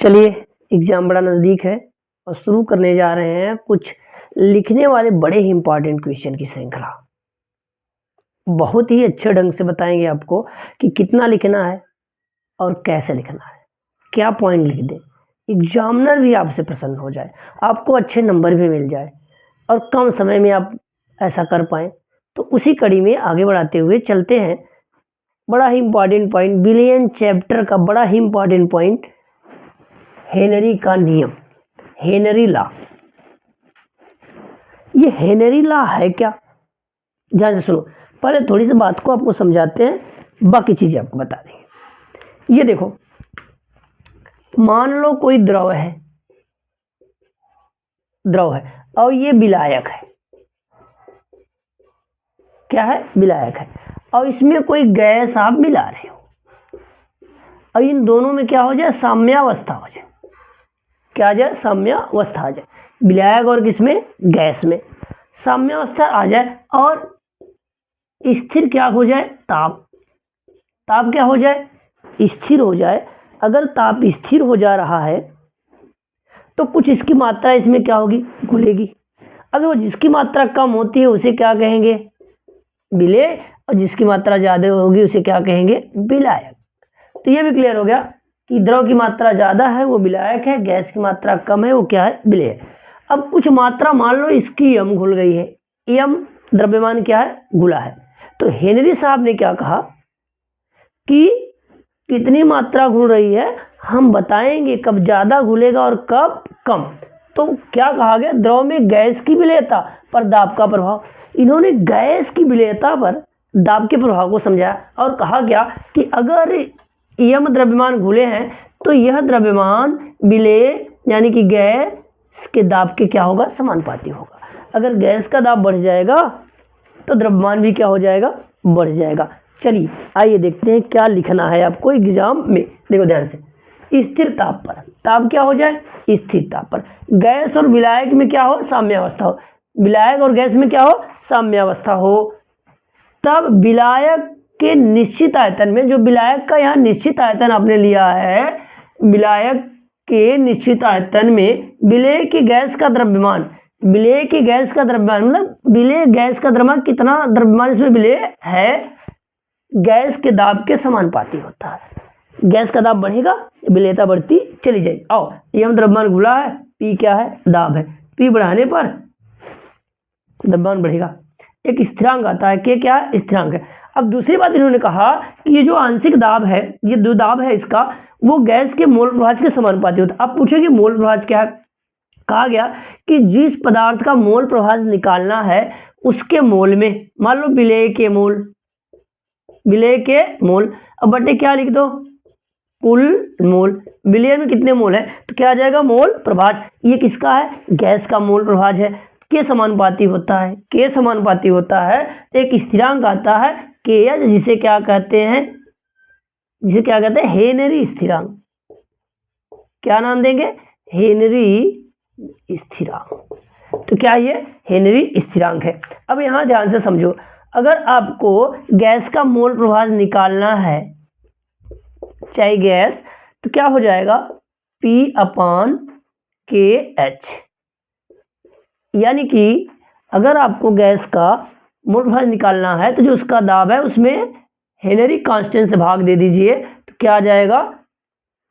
चलिए एग्जाम बड़ा नज़दीक है और शुरू करने जा रहे हैं कुछ लिखने वाले बड़े ही इंपॉर्टेंट क्वेश्चन की श्रृंखला। बहुत ही अच्छे ढंग से बताएंगे आपको कि कितना लिखना है और कैसे लिखना है, क्या पॉइंट लिख दें, एग्जामिनर भी आपसे प्रसन्न हो जाए, आपको अच्छे नंबर भी मिल जाए और कम समय में आप ऐसा कर पाएँ। तो उसी कड़ी में आगे बढ़ाते हुए चलते हैं। बड़ा ही इंपॉर्टेंट पॉइंट, बिलियन चैप्टर का बड़ा ही इंपॉर्टेंट पॉइंट, हेनरी का नियम, हेनरी लॉ। ये हेनरी लॉ है क्या? ध्यान से सुनो, पहले थोड़ी सी बात को आपको समझाते हैं, बाकी चीजें आपको बता देंगे। ये देखो, मान लो कोई द्रव है और ये विलायक है। क्या है? विलायक है। और इसमें कोई गैस आप मिला रहे हो और इन दोनों में क्या हो जाए? साम्यावस्था हो जाए। क्या आ जाए? साम्यावस्था आ जाए। विलायक और किसमें? गैस में साम्यावस्था आ जाए और स्थिर क्या हो जाए? ताप क्या हो जाए? स्थिर हो जाए। अगर ताप स्थिर हो जा रहा है तो कुछ इसकी मात्रा इसमें क्या होगी? घुलेगी। अगर वो जिसकी मात्रा कम होती है उसे क्या कहेंगे? विलेय, और जिसकी मात्रा ज़्यादा होगी उसे क्या कहेंगे? विलायक। तो ये भी क्लियर हो गया कि द्रव की मात्रा ज़्यादा है वो विलायक है, गैस की मात्रा कम है वो क्या है? विलेय। अब कुछ मात्रा मान लो इसकी यम घुल गई है, यम द्रव्यमान क्या है? घुला है। तो हेनरी साहब ने क्या कहा कि कितनी मात्रा घुल रही है हम बताएंगे, कब ज़्यादा घुलेगा और कब कम। तो क्या कहा गया? द्रव में गैस की विलेयता पर दाब का प्रभाव। इन्होंने गैस की विलेयता पर दाब के प्रभाव को समझाया और कहा क्या कि अगर यम द्रव्यमान घुले हैं तो यह द्रव्यमान विलेय यानी कि गैस के दाब के क्या होगा? समानुपाती होगा। अगर गैस का दाब बढ़ जाएगा तो द्रव्यमान भी क्या हो जाएगा? बढ़ जाएगा। चलिए आइए देखते हैं क्या लिखना है आपको एग्जाम में। देखो ध्यान से, स्थिर ताप पर, ताप क्या हो जाए? स्थिर ताप पर। गैस और विलायक में क्या हो? साम्यावस्था हो। विलायक और गैस में क्या हो? साम्यावस्था हो। तब विलायक के निश्चित आयतन में, जो विलायक का यहाँ निश्चित आयतन आपने लिया है, विलायक के निश्चित आयतन में विलेय की गैस का द्रव्यमान, विलेय की गैस का द्रव्यमान मतलब विलेय गैस का द्रव्यमान, कितना द्रव्यमान इसमें विलेय है, गैस के दाब के समानुपाती होता है। गैस का दाब बढ़ेगा, विलेयता बढ़ती चली जाएगी। आओ, यम द्रव्यमान घुला है, पी क्या है? दाब है। पी बढ़ाने पर द्रव्यमान बढ़ेगा। एक स्थिरांक आता है, के क्या है? स्थिरांक है। अब दूसरी बात इन्होंने कहा कि ये जो आंशिक दाब है, ये जो दाब है इसका, वो गैस के मोल प्रभाज के समानुपाती होता है। अब पूछेंगे मोल प्रभाज क्या है? कहा गया कि जिस पदार्थ का मोल प्रभाज निकालना है उसके मोल में, मान लो विलेय के मोल, विलेय के मोल, अब बटे क्या लिख दो? कुल मोल। विलेय में कितने मोल है तो क्या आ जाएगा? मोल प्रभाज। ये किसका है? गैस का मोल प्रभाज है। के समानुपाती होता है, के समानुपाती होता है। एक स्थिरांक आता है के एच, जिसे क्या कहते हैं? जिसे क्या कहते हैं? हेनरी स्थिरांक। क्या नाम देंगे? हेनरी स्थिरांक। तो क्या ये हेनरी स्थिरांक है? अब यहां ध्यान से समझो, अगर आपको गैस का मोल प्रभाज निकालना है, चाहे गैस, तो क्या हो जाएगा? P अपान के एच। यानी कि अगर आपको गैस का मोल प्रभाज निकालना है तो जो उसका दाब है उसमें हेनरी कांस्टेंट से भाग दे दीजिए, तो क्या आ जाएगा?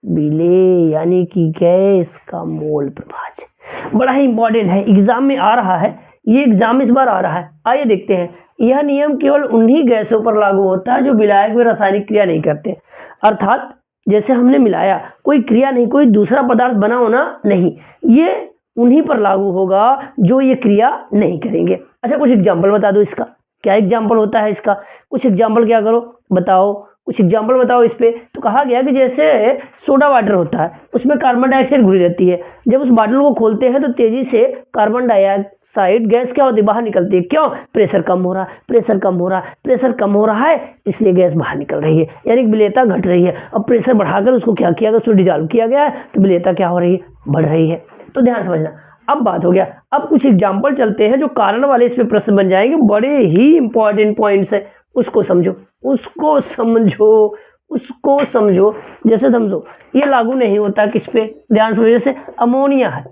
विलेय यानी कि गैस का मोल प्रभाज। बड़ा ही इंपॉर्टेंट है, एग्जाम में आ रहा है, ये एग्जाम इस बार आ रहा है। आइए देखते हैं। यह नियम केवल उन्हीं गैसों पर लागू होता है जो विलायक में रासायनिक क्रिया नहीं करते। अर्थात जैसे हमने मिलाया, कोई क्रिया नहीं, कोई दूसरा पदार्थ बना होना नहीं, ये उन्हीं पर लागू होगा जो ये क्रिया नहीं करेंगे। अच्छा, कुछ एग्जाम्पल बता दो इसका। क्या एग्जाम्पल होता है इसका? कुछ एग्जाम्पल क्या करो बताओ, कुछ एग्जाम्पल बताओ इस पे। तो कहा गया कि जैसे सोडा वाटर होता है, उसमें कार्बन डाइऑक्साइड घुली रहती है। जब उस बॉटल को खोलते हैं तो तेजी से कार्बन डाइऑक्साइड गैस क्या होती है? बाहर निकलती है। क्यों? प्रेशर कम हो रहा है, प्रेशर कम हो रहा है, प्रेशर कम हो रहा है, इसलिए गैस बाहर निकल रही है, यानी विलेयता घट रही है। अब प्रेशर बढ़ाकर उसको क्या किया गया? उसको डिजॉल्व किया गया है, तो विलेयता क्या हो रही है? बढ़ रही है। तो ध्यान समझना। अब बात हो गया, अब कुछ एग्जाम्पल चलते हैं जो कारण वाले इसमें प्रश्न बन जाएंगे, बड़े ही इंपॉर्टेंट पॉइंट्स है, उसको समझो, उसको समझो, उसको समझो। जैसे समझो ये लागू नहीं होता किस पे, ध्यान समझो। जैसे अमोनिया है,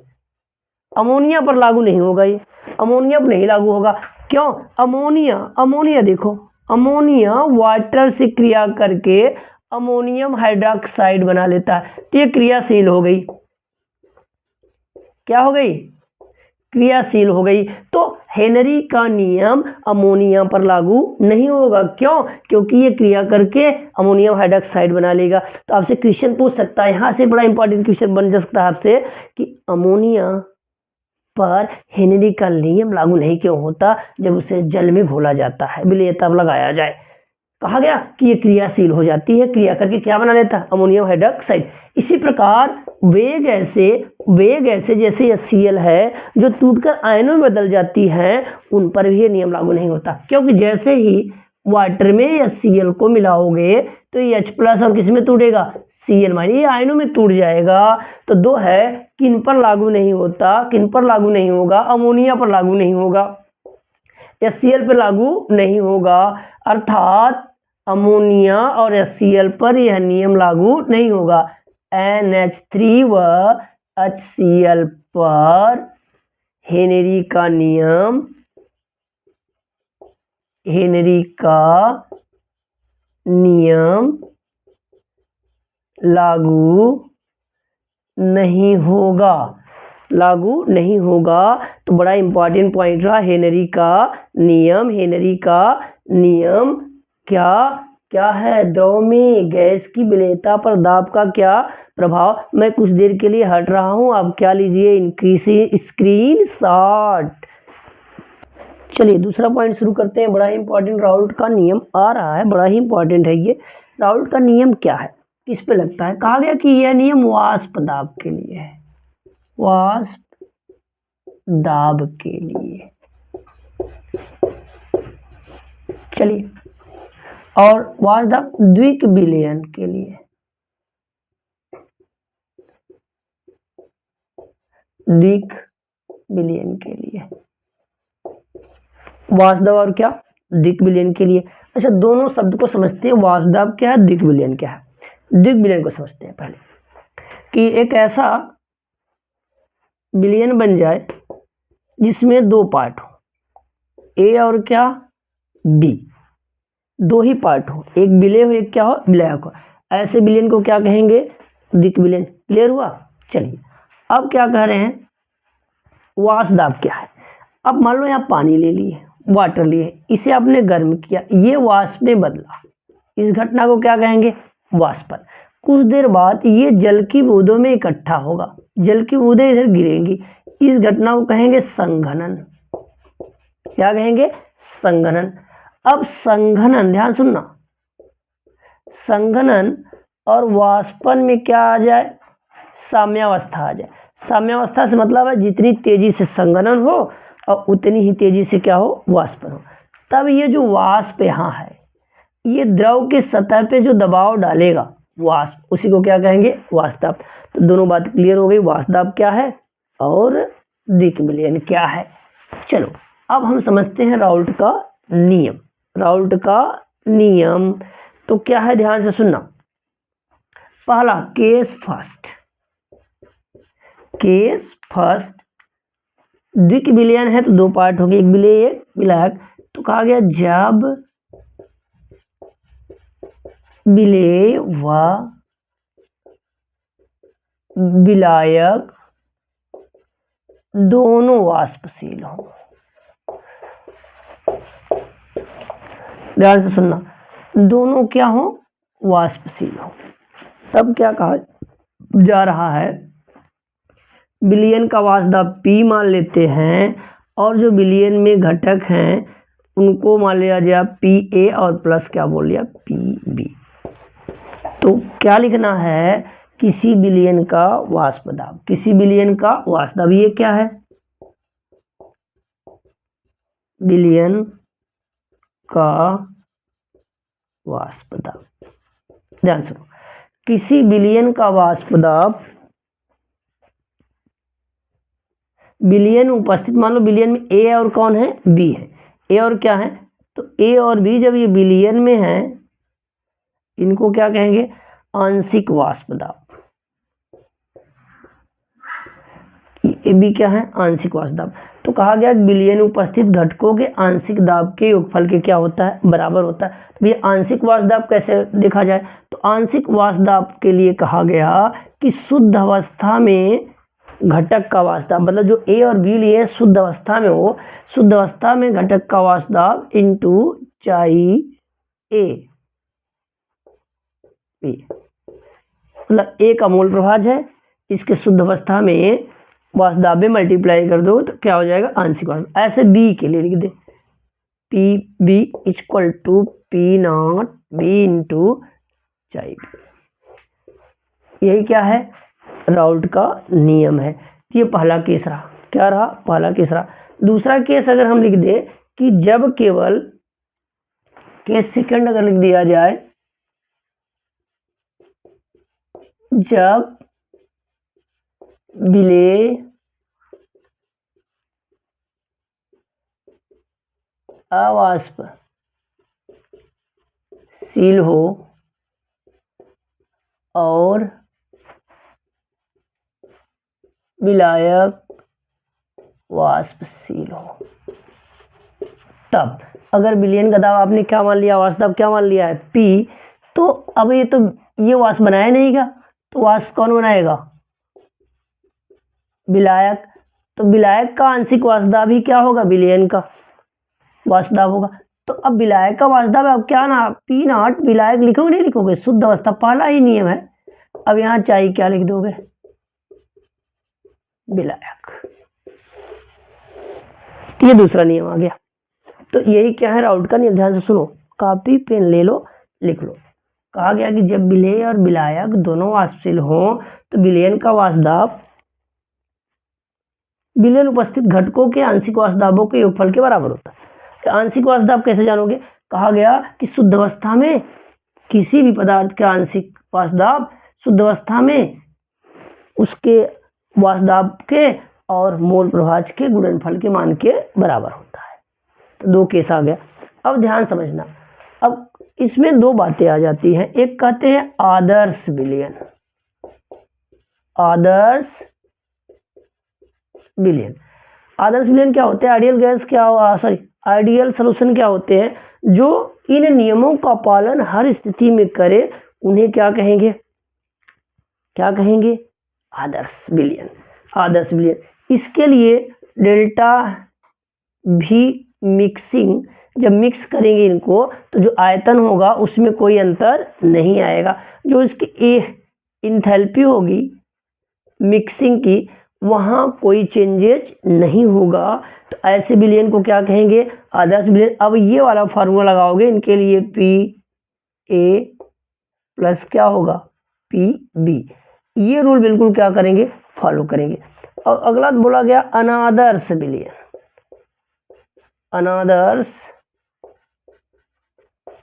अमोनिया पर लागू नहीं होगा, ये अमोनिया पर नहीं लागू होगा। क्यों? अमोनिया, अमोनिया देखो, अमोनिया वाटर से क्रिया करके अमोनियम हाइड्रोक्साइड बना लेता है, तो ये क्रियाशील हो गई। क्या हो गई? क्रियाशील हो गई। तो हेनरी का नियम अमोनिया पर लागू नहीं होगा। क्यों? क्योंकि ये क्रिया करके अमोनियम हाइड्रोक्साइड बना लेगा। तो आपसे क्वेश्चन पूछ सकता है, यहाँ से बड़ा इंपॉर्टेंट क्वेश्चन बन सकता है आपसे कि अमोनिया पर हेनरी का नियम लागू नहीं क्यों होता जब उसे जल में घोला जाता है, विलेय तब लगाया जाए। कहा गया कि ये क्रियाशील हो जाती है, क्रिया करके क्या बना लेता है? Ammonium hydroxide. इसी प्रकार वे गैसें जैसे HCl है जो टूटकर आयनों में बदल जाती हैं, उन पर भी ये नियम लागू नहीं होता। क्योंकि जैसे ही वाटर में HCl को मिलाओगे तो ये H+ और किस में टूटेगा? Cl- ये आयनों में टूट जाएगा। तो दो है, किन पर लागू नहीं होता, किन पर लागू नहीं होगा? अमोनिया पर लागू नहीं होगा, HCl पर लागू नहीं होगा। अर्थात अमोनिया और HCl पर यह नियम लागू नहीं होगा। NH3 व HCl पर हेनरी का नियम लागू नहीं होगा, लागू नहीं होगा। तो बड़ा इंपॉर्टेंट पॉइंट रहा हेनरी का नियम क्या है? द्रव में गैस की विलेयता पर दाब का क्या प्रभाव। मैं कुछ देर के लिए हट रहा हूं, आप क्या लीजिए इंक्रीज स्क्रीनशॉट। चलिए दूसरा पॉइंट शुरू करते हैं। बड़ा ही इंपॉर्टेंट राउल्ट का नियम आ रहा है, बड़ा ही इंपॉर्टेंट है ये। राउल्ट का नियम क्या है, किस पे लगता है? कहा गया कि यह नियम वाष्प दाब के लिए है, वाष्प दाब के लिए। चलिए, और वाष्प दाब द्विक विलयन के लिए, द्विक विलयन के लिए, वाष्प दाब और क्या? द्विक विलयन के लिए। अच्छा, दोनों शब्द को समझते हैं, वाष्प दाब क्या है, द्विक विलयन क्या है। द्विक विलयन को समझते हैं पहले, कि एक ऐसा विलयन बन जाए जिसमें दो पार्ट हो, ए और क्या? बी, दो ही पार्ट हो, एक विलेय हो एक क्या हो? विलायक हो। ऐसे विलयन को क्या कहेंगे? द्विक विलयन। क्लियर हुआ? चलिए, अब क्या कह रहे हैं, वाष्प दाब क्या है। अब मान लो यहाँ पानी ले लिए, वाटर लिए, इसे आपने गर्म किया, ये वाष्प में बदला, इस घटना को क्या कहेंगे? वाष्पन। कुछ देर बाद ये जल की बूंदों में इकट्ठा होगा, जल की बूंदें इधर गिरेंगी, इस घटना को कहेंगे संघनन। क्या कहेंगे? संघनन। अब संघनन, ध्यान सुनना, संघनन और वाष्पन में क्या आ जाए? साम्यावस्था आ जाए। साम्यावस्था से मतलब है जितनी तेजी से संघनन हो और उतनी ही तेजी से क्या हो? वाष्पन हो। तब ये जो वाष्प यहाँ है, ये द्रव के सतह पे जो दबाव डालेगा वाष्प, उसी को क्या कहेंगे? वाष्प दाब। तो दोनों बात क्लियर हो गई, वाष्प दाब क्या है और द्विक विलयन क्या है। चलो अब हम समझते हैं राउल्ट का नियम। राउल्ट का नियम तो क्या है, ध्यान से सुनना। पहला केस फर्स्ट, द्विक विलयन है तो दो पार्ट हो गए, एक विलेय एक विलायक। तो कहा गया जब विलेय व विलायक दोनों वाष्पशील हो, ध्यान से सुनना, दोनों क्या हो? वाष्पशील हो। तब क्या कहा जा रहा है, विलयन का वाष्प दाब P मान लेते हैं और जो विलयन में घटक हैं उनको मान लिया जाए PA और प्लस क्या बोल लिया? PB। तो क्या लिखना है? किसी विलयन का वाष्प दाब, किसी विलयन का वाष्प दाब, ये क्या है? विलयन का वाष्प दाब। ध्यान सुनो, किसी विलयन का वाष्प दाब, विलयन उपस्थित, मान लो विलयन में A और कौन है? B है। A और क्या है? तो A और B जब ये विलयन में है, इनको क्या कहेंगे? आंशिक वाष्प दाब। ये भी क्या है? आंशिक वाष्प दाब। तो कहा गया विलयन में उपस्थित घटकों के आंशिक दाब के योगफल के क्या होता है? बराबर होता है। तो ये आंशिक वाष्प दाब कैसे देखा जाए? तो आंशिक वाष्प दाब के लिए कहा गया कि शुद्ध अवस्था में घटक का वाष्प दाब, मतलब जो ए और बी लिए शुद्ध अवस्था में हो, शुद्ध अवस्था में घटक का वाष्प दाब इंटू चाई ए, मतलब ए का मोल प्रभाज है, इसके शुद्ध अवस्था में वाष्प दाब में मल्टीप्लाई कर दो तो क्या हो जाएगा? आंशिक वाष्प। ऐसे बी के लिए लिख दे, P B equal to P not B into chi B. यही क्या है? राउल्ट का नियम है। ये पहला केस रहा। क्या रहा? पहला केस रहा। दूसरा केस अगर हम लिख दे कि जब केवल, केस सेकंड अगर लिख दिया जाए, जब विलेय अवाष्पशील हो और विलायक वाष्पशील हो, तब अगर विलयन का दाब आपने क्या मान लिया? वाष्प दाब क्या मान लिया है? P। तो अब ये तो ये वाष्प बनाया नहीं का, तो वाष्प कौन बनाएगा? विलायक। तो विलायक का आंशिक वाष्प दाब ही क्या होगा? विलयन का वाष्प दाब होगा। तो अब विलायक का वाष्प दाब अब क्या ना, पी नॉट, विलायक लिखोगे नहीं लिखोगे? शुद्ध अवस्था, पहला ही नियम है। अब यहाँ चाई क्या लिख दोगे? विलायक। ये दूसरा नियम आ गया। तो यही क्या है? राउल्ट का नियम। ध्यान से सुनो, कॉपी पेन ले लो, लिख लो। कहा गया कि जब विलेय और विलायक दोनों वाष्पशील हो तो विलयन का वाष्प दाब विलयन उपस्थित घटकों के आंशिक वाष्प दाबों के योगफल के बराबर होता है। तो आंशिक वाष्प दाब कैसे जानोगे? कहा गया कि शुद्ध अवस्था में किसी भी पदार्थ का आंशिक वाष्प दाब शुद्ध अवस्था में उसके वाष्प दाब के और मोल प्रभाज के गुणनफल के मान के बराबर होता है। तो दो केस आ गया। अब ध्यान समझना, अब इसमें दो बातें आ जाती हैं। एक कहते हैं आदर्श विलयन, आदर्श विलयन। आदर्श विलयन क्या होते हैं? आइडियल गैस क्या, सॉरी आइडियल सॉल्यूशन क्या होते हैं? जो इन नियमों का पालन हर स्थिति में करे, उन्हें क्या कहेंगे? क्या कहेंगे? आदर्श विलयन। आदर्श विलयन। इसके लिए डेल्टा भी मिक्सिंग, जब मिक्स करेंगे इनको तो जो आयतन होगा उसमें कोई अंतर नहीं आएगा। जो इसकी इंथैल्पी होगी मिक्सिंग की, वहाँ कोई चेंजेज नहीं होगा। तो ऐसे विलयन को क्या कहेंगे? आदर्श विलयन। अब ये वाला फार्मूला लगाओगे इनके लिए, पी ए प्लस क्या होगा? P B. ये रूल बिल्कुल क्या करेंगे? फॉलो करेंगे। और अगला बोला गया अनादर्श विलयन। अनादर्श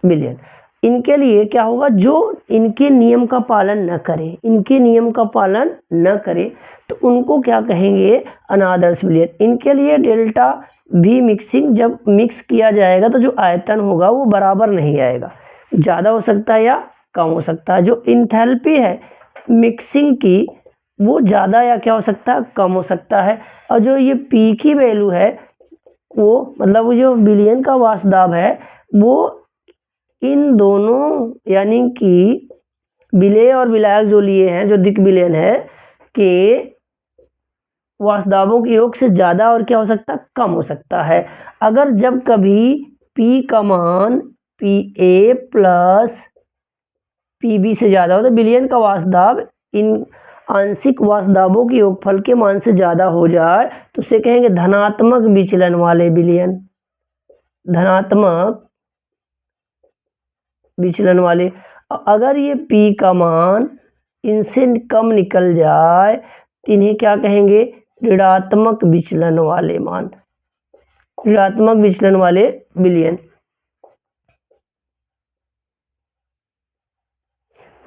विलयन, इनके लिए क्या होगा? जो इनके नियम का पालन न करे, इनके नियम का पालन न करे, तो उनको क्या कहेंगे? अनादर्श विलयन। इनके लिए डेल्टा भी मिक्सिंग, जब मिक्स किया जाएगा तो जो आयतन होगा वो बराबर नहीं आएगा, ज़्यादा हो सकता है या कम हो सकता है। जो इंथैल्पी है मिक्सिंग की वो ज़्यादा या क्या हो सकता है? कम हो सकता है। और जो ये पी की वैल्यू है वो, मतलब वो जो विलयन का वाष्प दाब है वो इन दोनों यानी कि विलेय और विलायक जो लिए हैं, जो दिक विलयन है के वाष्प दाबों के योग से ज़्यादा और क्या हो सकता है? कम हो सकता है। अगर जब कभी P का मान PA प्लस PB से ज़्यादा हो तो विलयन का वाष्प दाब इन आंशिक वाष्प दाबों के योगफल के मान से ज़्यादा हो जाए तो उसे कहेंगे धनात्मक विचलन वाले विलयन। धनात्मक विचलन वाले। अगर ये P का मान इनसे कम निकल जाए तो इन्हें क्या कहेंगे? ऋणात्मक विचलन वाले मान, ऋणात्मक विचलन वाले विलयन।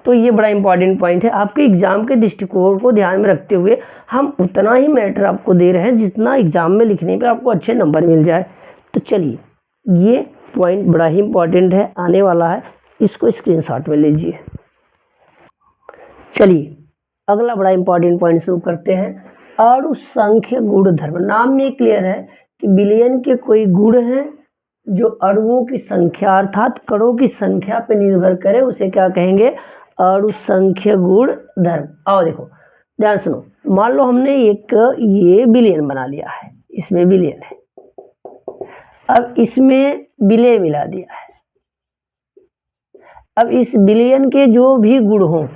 तो ये बड़ा इंपॉर्टेंट पॉइंट है। आपके एग्जाम के दृष्टिकोण को ध्यान में रखते हुए हम उतना ही मैटर आपको दे रहे हैं जितना एग्जाम में लिखने पे आपको अच्छे नंबर मिल जाए। तो चलिए, ये पॉइंट बड़ा ही इंपॉर्टेंट है, आने वाला है, इसको स्क्रीनशॉट में लीजिए। चलिए अगला बड़ा इंपॉर्टेंट पॉइंट शुरू करते हैं। अणु संख्य गुणधर्म। नाम में क्लियर है कि बिलियन के कोई गुण हैं जो अणुओं की संख्या अर्थात कणों की संख्या पर निर्भर करे, उसे क्या कहेंगे? अणु संख्य गुण धर्म। आओ देखो ध्यान सुनो, मान लो हमने एक ये बिलियन बना लिया है, इसमें बिलियन है, अब इसमें विलय मिला दिया है। अब इस बिलियन के जो भी गुण हों,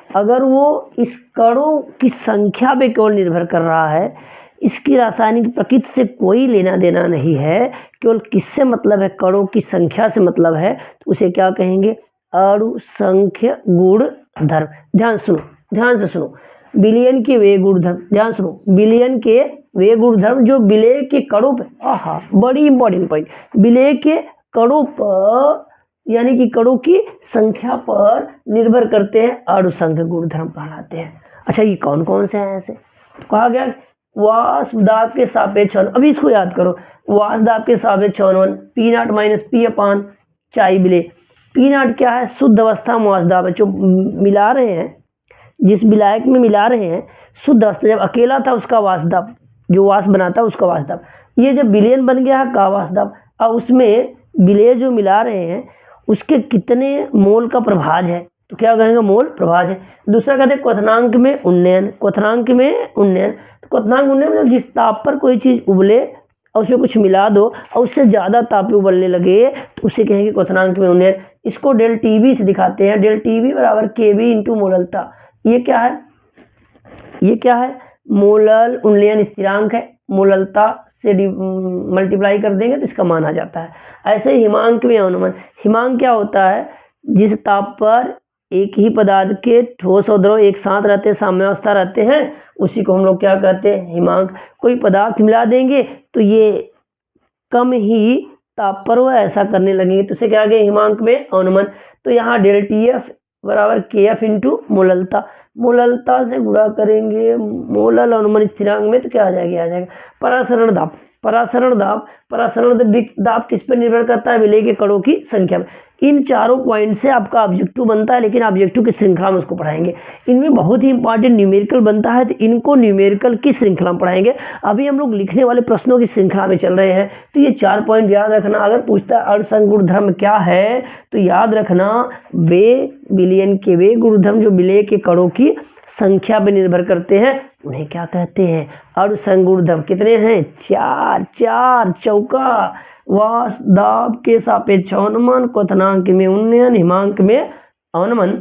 अगर वो इस कणों की संख्या पे केवल निर्भर कर रहा है, इसकी रासायनिक प्रकृति से कोई लेना देना नहीं है, केवल किससे मतलब है? कणों की संख्या से मतलब है, तो उसे क्या कहेंगे? अणु संख्य गुण धर्म। ध्यान सुनो, ध्यान से सुनो, बिलियन के वे गुण धर्म, ध्यान सुनो, बिलियन के वे गुण धर्म जो विलय के कणों पे, आहा बड़ी इंपॉर्टेंट पॉइंट, विलय के कणों पर यानी कि कणों की संख्या पर निर्भर करते हैं, अणु संख्य गुण धर्म कहलाते हैं। अच्छा ये कौन कौन से हैं? ऐसे तो कहा गया वाष्प दाब के सापेक्ष, अभी इसको याद करो, वाष्प दाब के सापेक्ष हवन पी नॉट माइनस पी अपान चाई विलय। पी नॉट क्या है? शुद्ध अवस्था में वाष्प दाब है, जो मिला रहे हैं, जिस विलायक में मिला रहे हैं शुद्ध अवस्था, जब अकेला था उसका वाष्प दाब, जो वाष्प बनाता है उसका वाष्प दाब। ये जब विलयन बन गया है का वाष्प दाब, अब उसमें विलय जो मिला रहे हैं उसके कितने मोल का प्रभाज है, तो क्या कहेंगे? मोल प्रभाज है। दूसरा कहते हैं क्वथनांक में उन्नयन, क्वथनांक में उन्नयन, तो क्वथनांक उन्नयन मतलब जिस ताप पर कोई चीज़ उबले और उसमें कुछ मिला दो और उससे ज़्यादा ताप पे उबलने लगे तो उसे कहेंगे क्वथनांक में उन्नयन। इसको डेल टीवी से दिखाते हैं, डेल टीवी बराबर केवी इंटू मोललता। ये क्या है? ये क्या है? मोलल उन्नयन स्थिरांक है, मोललता से मल्टीप्लाई कर देंगे तो इसका मान आ जाता है। ऐसे हिमांक में अनुमान, हिमांक क्या होता है? जिस ताप पर एक ही पदार्थ के ठोस और द्रव एक साथ रहते हैं, साम्यावस्था रहते हैं, उसी को हम लोग क्या कहते हैं? हिमांक। कोई पदार्थ मिला देंगे तो ये कम ही ताप पर वो ऐसा करने लगेंगे तो उसे क्या कहेंगे? हिमांक में अनुमान। तो यहाँ डेल टी एफ बराबर के एफ इंटू मोललता, मोललता से गुणा करेंगे मोलल अनुमान स्थिरांक में तो क्या आ जाएगा? आ जाएगा परासरण दाब। परासरण दाब, परासरण दाब किस पर निर्भर करता है? विलय के कणों की संख्या में। इन चारों पॉइंट से आपका ऑब्जेक्टिव बनता है, लेकिन ऑब्जेक्टिव की श्रृंखला में उसको पढ़ाएंगे। इनमें बहुत ही इंपॉर्टेंट न्यूमेरिकल बनता है, तो इनको न्यूमेरिकल की श्रृंखला में पढ़ाएंगे। अभी हम लोग लिखने वाले प्रश्नों की श्रृंखला में चल रहे हैं, तो ये 4 पॉइंट याद रखना। अगर पूछता है अणु संख्य गुण धर्म क्या है, तो याद रखना वे बिलियन के वे गुण धर्म जो विलय के कणों की संख्या पर निर्भर करते हैं, उन्हें क्या कहते हैं? अणु संख्य गुण धर्म। कितने हैं? 4। 4 चौका, वाष्प दाब के सापेक्ष अनुमान, क्वथनांक में उन्नयन, हिमांक में अनुमान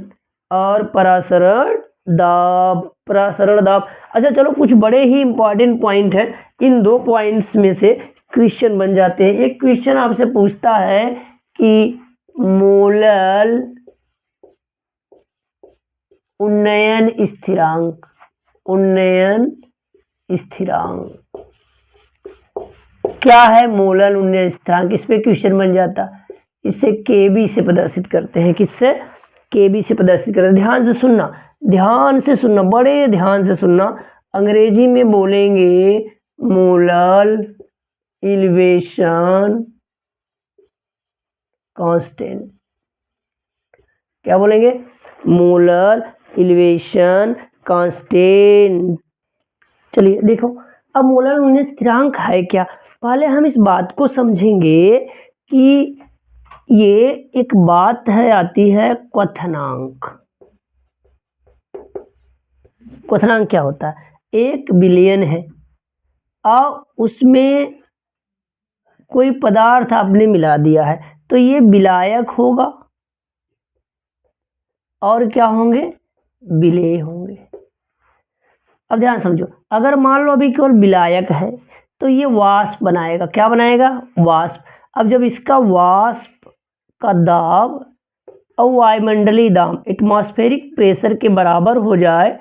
और परासरण दाब। परासरण दाब। अच्छा चलो कुछ बड़े ही इंपॉर्टेंट पॉइंट है, इन 2 पॉइंट्स में से क्वेश्चन बन जाते हैं। एक क्वेश्चन आपसे पूछता है कि मोलल उन्नयन स्थिरांक, उन्नयन स्थिरांक क्या है? मोलल उन्नयन स्थिरांक। इस पे क्वेश्चन बन जाता, इससे केबी से प्रदर्शित करते हैं। किससे? केबी से प्रदर्शित करते हैं। ध्यान से सुनना, ध्यान से सुनना, बड़े ध्यान से सुनना। अंग्रेजी में बोलेंगे मोलल इलिवेशन कांस्टेंट। क्या बोलेंगे? Molar elevation constant. चलिए देखो, अब मोलर उन्नयन स्थिरांक है क्या? पहले हम इस बात को समझेंगे कि ये एक बात है, आती है क्वथनांक। क्वथनांक क्या होता है? एक बिलियन है और उसमें कोई पदार्थ आपने मिला दिया है, तो ये विलायक होगा और क्या होंगे? विलेय होंगे। अब ध्यान समझो, अगर मान लो अभी केवल विलायक है तो ये वाष्प बनाएगा। क्या बनाएगा? वाष्प। अब जब इसका वाष्प का दाब और वायुमंडलीय दाब एटमॉस्फेरिक प्रेशर के बराबर हो जाए,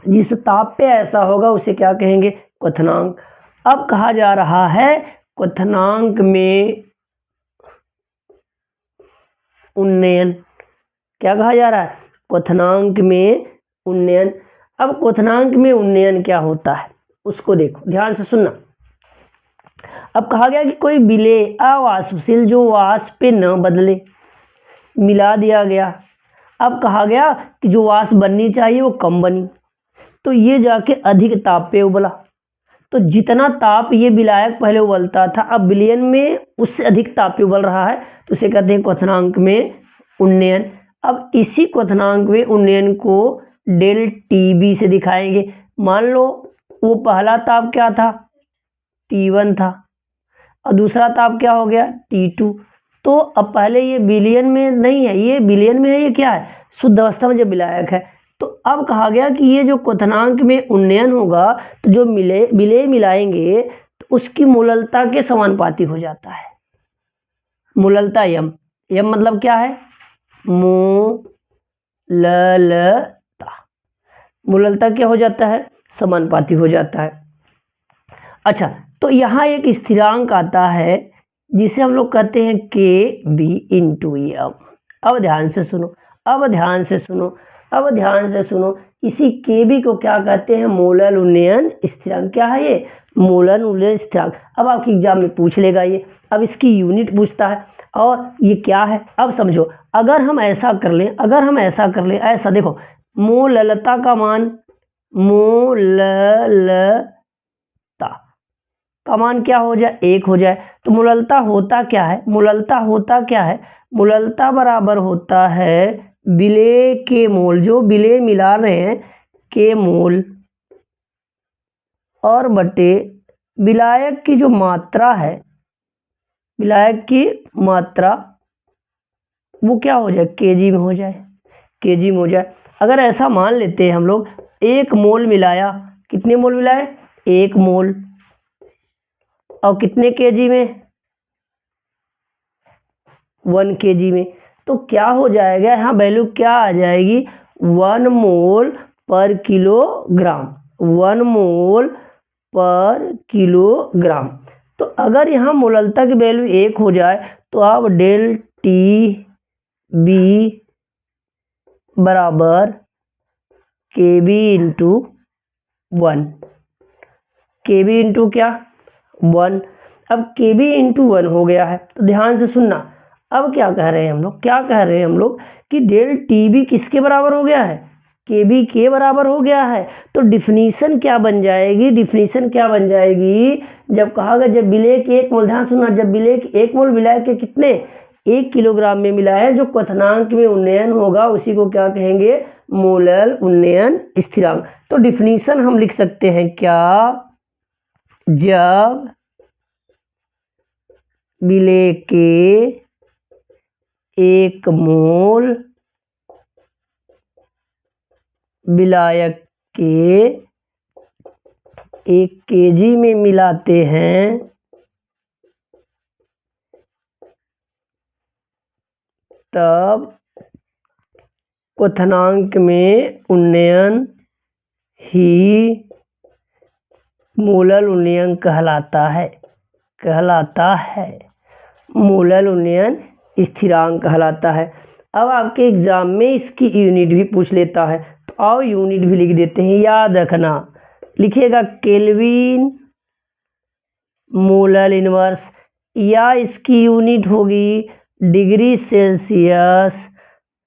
जिस ताप पे ऐसा होगा उसे क्या कहेंगे? क्वथनांक। अब कहा जा रहा है क्वथनांक में उन्नयन। क्या कहा जा रहा है? क्वथनांक में उन्नयन। अब क्वथनांक में उन्नयन क्या होता है उसको देखो, ध्यान से सुनना। अब कहा गया कि कोई विलेय अवाष्पशील जो वाष्प पे न बदले, मिला दिया गया। अब कहा गया कि जो वाष्प बननी चाहिए वो कम बनी, तो ये जाके अधिक ताप पे उबला। तो जितना ताप ये विलायक पहले उबलता था, अब विलयन में उससे अधिक ताप पे उबल रहा है, तो उसे कहते हैं क्वथनांक में उन्नयन। अब इसी क्वथनांक में उन्नयन को डेल टीबी से दिखाएंगे। मान लो वो पहला ताप क्या था, T1 था, और दूसरा ताप क्या हो गया, T2। तो अब पहले ये विलयन में नहीं है, ये विलयन में है, ये क्या है, शुद्ध अवस्था में जब विलायक है। तो अब कहा गया कि ये जो क्वथनांक में उन्नयन होगा, तो जो विलेय मिलाएंगे तो उसकी मोललता के समानुपाती हो जाता है। मोललता यम, यम मतलब क्या है, मोललता, मोललता क्या हो जाता है, समानुपाती हो जाता है। अच्छा, तो यहाँ एक स्थिरांक आता है जिसे हम लोग कहते हैं के बी इंटू एम। अब ध्यान से सुनो, अब ध्यान से सुनो, अब ध्यान से सुनो, इसी के बी को क्या कहते हैं, मोलल उन्नयन स्थिरांक। क्या है ये, मोलल उन्नयन स्थिरांक। अब आपके एग्जाम में पूछ लेगा ये, अब इसकी यूनिट पूछता है, और ये क्या है। अब समझो, अगर हम ऐसा कर लें, अगर हम ऐसा कर लें, ऐसा देखो, मोललता का मान, मोललता का मान क्या हो जाए, 1 हो जाए। तो मोललता होता क्या है, मोललता होता क्या है, मोललता बराबर होता है विलेय के मोल, जो विलेय मिला रहे हैं के मोल, और बटे विलायक की जो मात्रा है, विलायक की मात्रा वो क्या हो जाए, केजी में हो जाए, केजी में हो जाए। अगर ऐसा मान लेते हैं हम लोग, 1 मोल मिलाया, कितने मोल मिलाए, 1 मोल, और कितने केजी में, 1 केजी में। तो क्या हो जाएगा, यहाँ वैल्यू क्या आ जाएगी, 1 मोल पर किलोग्राम, 1 मोल पर किलोग्राम। तो अगर यहाँ मोललता की वैल्यू 1 हो जाए, तो आप डेल टी बी बराबर के बी इंटू 1, के बी इंटू क्या, 1। अब के बी इंटू 1 हो गया है, तो ध्यान से सुनना। अब क्या कह रहे हैं हम लोग, क्या कह रहे हैं हम लोग कि डेल टी बी किसके बराबर हो गया है, के बी के बराबर हो गया है। तो डिफिनीशन क्या बन जाएगी, डिफिनीशन क्या बन जाएगी, जब कहा गया जब विलेय के 1 मोल, ध्यान सुनना, जब विलेय के 1 मोल विलायक के कितने, 1 किलोग्राम में मिला है, जो क्वथनांक में उन्नयन होगा उसी को क्या कहेंगे, मोलल उन्नयन स्थिरांक। तो डिफिनीशन हम लिख सकते हैं क्या, जब विलेय के 1 मोल विलायक के 1 केजी में मिलाते हैं, तब क्वथनांक में उन्नयन ही मोलल उन्नयन कहलाता है, कहलाता है, मोलल उन्नयन स्थिरांक कहलाता है। अब आपके एग्जाम में इसकी यूनिट भी पूछ लेता है, तो आओ यूनिट भी लिख देते हैं, याद रखना, लिखिएगा केल्विन मोलल इनवर्स, या इसकी यूनिट होगी degree Celsius,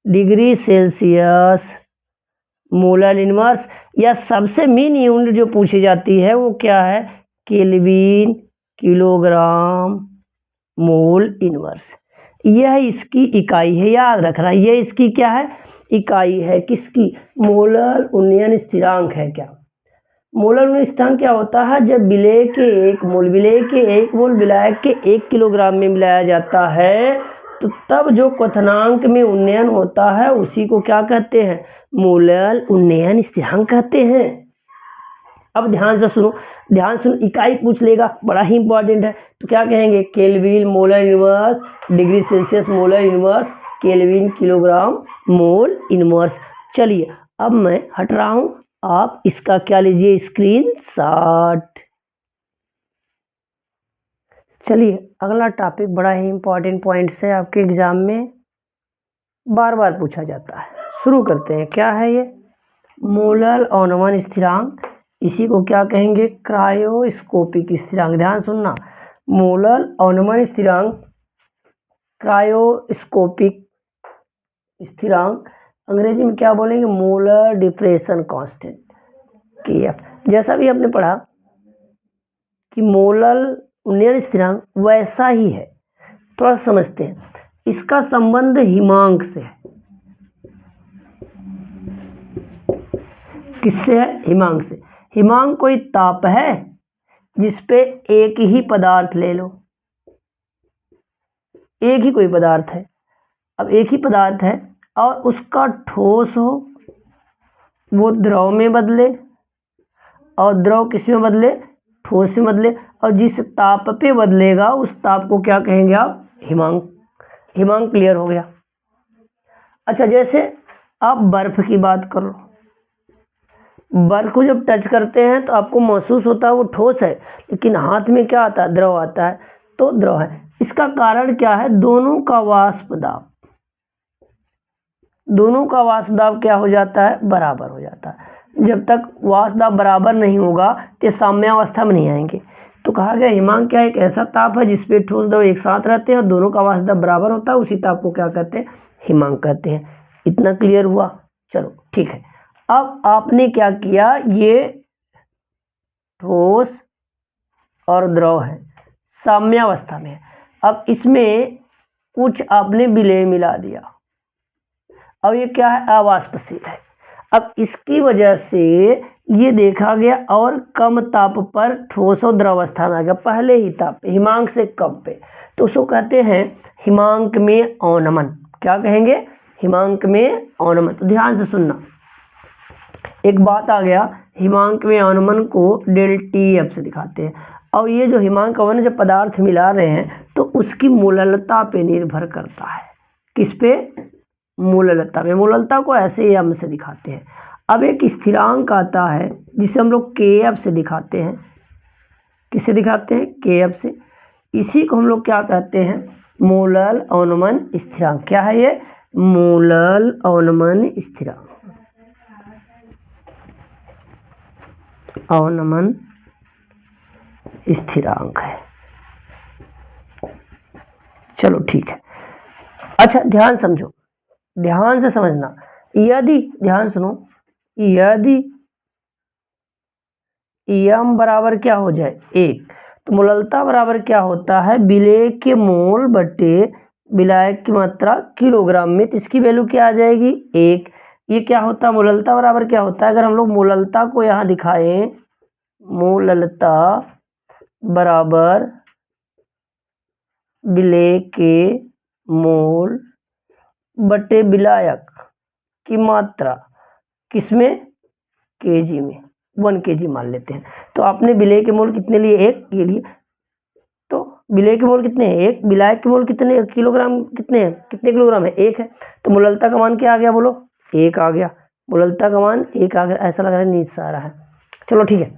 degree Celsius molal inverse, या सबसे मेन यूनिट जो पूछी जाती है वो क्या है, केल्विन किलोग्राम मोल इनवर्स। यह इसकी इकाई है, याद रखना, यह इसकी क्या है, इकाई है, किसकी, मोलल उन्नयन स्थिरांक है। क्या मोलल उन्नयन स्थिरांक क्या होता है, जब विलेय के 1 मोल, विलेय के 1 मोल विलायक के 1 किलोग्राम में मिलाया जाता है, तो तब जो क्वथनांक में उन्नयन होता है उसी को क्या कहते हैं, मोलल उन्नयन स्थिरांक कहते हैं। अब ध्यान से सुनो, ध्यान सुनो, इकाई पूछ लेगा, बड़ा ही इंपॉर्टेंट है। तो क्या कहेंगे, kelvin molar inverse, degree Celsius molar inverse, kelvin kilogram mole inverse. चलिए अब मैं हट रहा हूं, आप इसका क्या लीजिए, स्क्रीनशॉट। चलिए अगला टॉपिक बड़ा ही इंपॉर्टेंट पॉइंट्स है, आपके एग्जाम में बार बार पूछा जाता है। शुरू करते हैं, क्या है ये, मोलल अवनमन स्थिरांक, इसी को क्या कहेंगे, क्रायोस्कोपिक स्थिरांक। ध्यान सुनना, मोलर अवनमन स्थिरांक, क्रायोस्कोपिक स्थिरांक, अंग्रेजी में क्या बोलेंगे, मोलर डिफ्रेशन कांस्टेंट KF। जैसा भी आपने पढ़ा कि मोलर उन्नयन स्थिरांक वैसा ही है, थोड़ा समझते हैं। इसका संबंध हिमांक से है। किससे है? हिमांक से। हिमांक कोई ताप है जिसपे एक ही पदार्थ ले लो, एक ही कोई पदार्थ है। अब एक ही पदार्थ है और उसका ठोस हो, वो द्रव में बदले, और द्रव किस में बदले, ठोस में बदले, और जिस ताप पे बदलेगा उस ताप को क्या कहेंगे आप, हिमांक। हिमांक क्लियर हो गया। अच्छा, जैसे आप बर्फ की बात कर लो, बर्फ को जब टच करते हैं तो आपको महसूस होता है वो ठोस है, लेकिन हाथ में क्या आता है, द्रव आता है, तो द्रव है। इसका कारण क्या है, दोनों का वाष्प दाब, दोनों का वाष्प दाब क्या हो जाता है, बराबर हो जाता है। जब तक वाष्प दाब बराबर नहीं होगा तो साम्यावस्था में नहीं आएंगे। तो कहा गया हिमांक क्या, एक ऐसा ताप है जिसपे ठोस द्रव एक साथ रहते हैं और दोनों का वाष्प दाब बराबर होता है, उसी ताप को क्या कहते हैं, हिमांक कहते हैं। इतना क्लियर हुआ? चलो ठीक है। अब आपने क्या किया, ये ठोस और द्रव है, साम्यावस्था में है। अब इसमें कुछ आपने विलेय मिला दिया, अब ये क्या है, अवाष्पशील है। अब इसकी वजह से ये देखा गया और कम ताप पर ठोस और द्रवावस्था में आ गया, पहले ही ताप पे, हिमांक से कम पे, तो उसको कहते हैं हिमांक में अवनमन। क्या कहेंगे, हिमांक में अवनमन। तो ध्यान से सुनना, एक बात आ गया, हिमांक में अवनमन को ΔTF से दिखाते हैं। और ये जो हिमांक अवनमन जब पदार्थ मिला रहे हैं तो उसकी मूललता पे निर्भर करता है। किस पे, मूललता में। मूललता को ऐसे ही हम से दिखाते हैं। अब एक स्थिरांक आता है जिसे हम लोग KF से दिखाते हैं। किससे दिखाते हैं, KF से। इसी को हम लोग क्या कहते हैं, मोलर अवनमन स्थिरांक। क्या है ये, मोलर अवनमन स्थिरांक, अवनमन स्थिरांक है। चलो ठीक है। अच्छा ध्यान समझो, ध्यान से समझना, यदि, ध्यान सुनो, यदि m बराबर क्या हो जाए, 1, तो मूललता बराबर क्या होता है, विलेय के मोल बटे विलायक की मात्रा किलोग्राम में। तो इसकी वैल्यू क्या आ जाएगी, 1। ये क्या होता है, मूललता बराबर क्या होता है, अगर हम लोग मूललता को यहाँ दिखाएं, मूललता बराबर विलेय के मोल बटे विलायक की मात्रा, किसमें, kg में, 1 kg मान लेते हैं। तो आपने विलेय के मोल कितने लिए, 1, ये लिए। तो विलेय के मोल कितने हैं, 1, विलायक के मोल कितने, किलोग्राम कितने हैं, कितने किलोग्राम है, 1 है। तो मूललता का मान क्या आ गया, बोलो, 1 आ गया। मूललता का मान 1 आ गया। ऐसा लग रहा है नीचे से आ रहा है, चलो ठीक है।